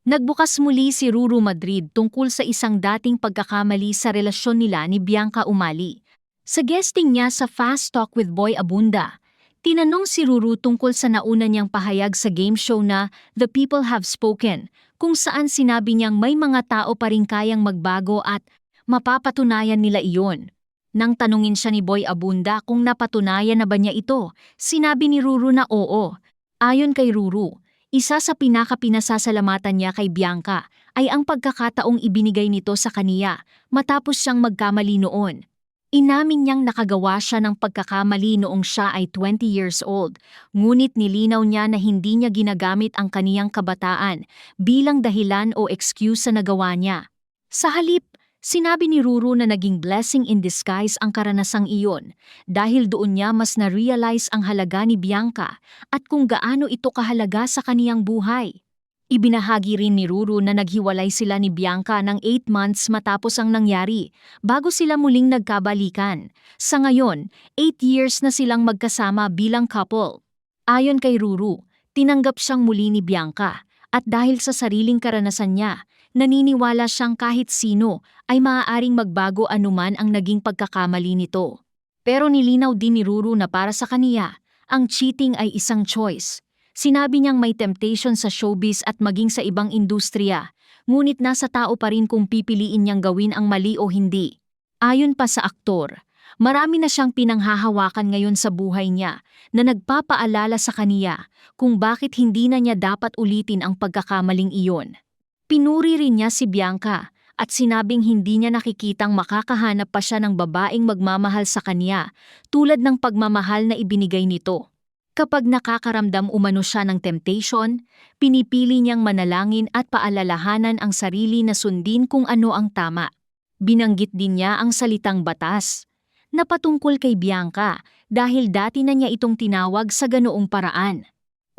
Nagbukas muli si Ruru Madrid tungkol sa isang dating pagkakamali sa relasyon nila ni Bianca Umali. Sa guesting niya sa Fast Talk with Boy Abunda, tinanong si Ruru tungkol sa nauna niyang pahayag sa game show na The People Have Spoken, kung saan sinabi niyang may mga tao pa rin kayang magbago at mapapatunayan nila iyon. Nang tanungin siya ni Boy Abunda kung napatunayan na ba niya ito, sinabi ni Ruru na oo. Ayon kay Ruru, isa sa pinaka-pinasasalamatan niya kay Bianca ay ang pagkakataong ibinigay nito sa kaniya matapos siyang magkamali noon. Inamin niyang nakagawa siya ng pagkakamali noong siya ay 20 years old, ngunit nilinaw niya na hindi niya ginagamit ang kaniyang kabataan bilang dahilan o excuse sa nagawa niya. Sa halip, sinabi ni Ruru na naging blessing in disguise ang karanasang iyon dahil doon niya mas na-realize ang halaga ni Bianca at kung gaano ito kahalaga sa kaniyang buhay. Ibinahagi rin ni Ruru na naghiwalay sila ni Bianca ng 8 months matapos ang nangyari, bago sila muling nagkabalikan. Sa ngayon, 8 years na silang magkasama bilang couple. Ayon kay Ruru, tinanggap siyang muli ni Bianca, at dahil sa sariling karanasan niya, naniniwala siyang kahit sino ay maaaring magbago anuman ang naging pagkakamali nito. Pero nilinaw din ni Ruru na para sa kaniya, ang cheating ay isang choice. Sinabi niyang may temptation sa showbiz at maging sa ibang industriya, ngunit nasa tao pa rin kung pipiliin niyang gawin ang mali o hindi. Ayon pa sa aktor, marami na siyang pinanghahawakan ngayon sa buhay niya na nagpapaalala sa kaniya kung bakit hindi na niya dapat ulitin ang pagkakamaling iyon. Pinuri rin niya si Bianca at sinabing hindi niya nakikitang makakahanap pa siya ng babaeng magmamahal sa kanya tulad ng pagmamahal na ibinigay nito. Kapag nakakaramdam umano siya ng temptation, pinipili niyang manalangin at paalalahanan ang sarili na sundin kung ano ang tama. Binanggit din niya ang salitang batas, na patungkol kay Bianca dahil dati na niya itong tinawag sa ganoong paraan.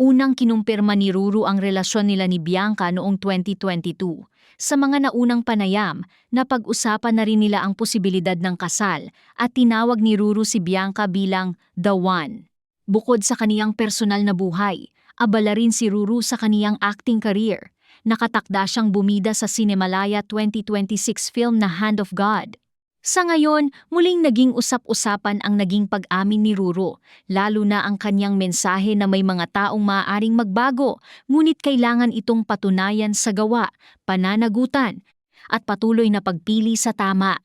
Unang kinumpirma ni Ruru ang relasyon nila ni Bianca noong 2022. Sa mga naunang panayam, napag-usapan na rin nila ang posibilidad ng kasal at tinawag ni Ruru si Bianca bilang The One. Bukod sa kaniyang personal na buhay, abala rin si Ruru sa kaniyang acting career. Nakatakda siyang bumida sa Cinemalaya 2026 film na Hand of God. Sa ngayon, muling naging usap-usapan ang naging pag-amin ni Ruru, lalo na ang kaniyang mensahe na may mga taong maaaring magbago, ngunit kailangan itong patunayan sa gawa, pananagutan, at patuloy na pagpili sa tama.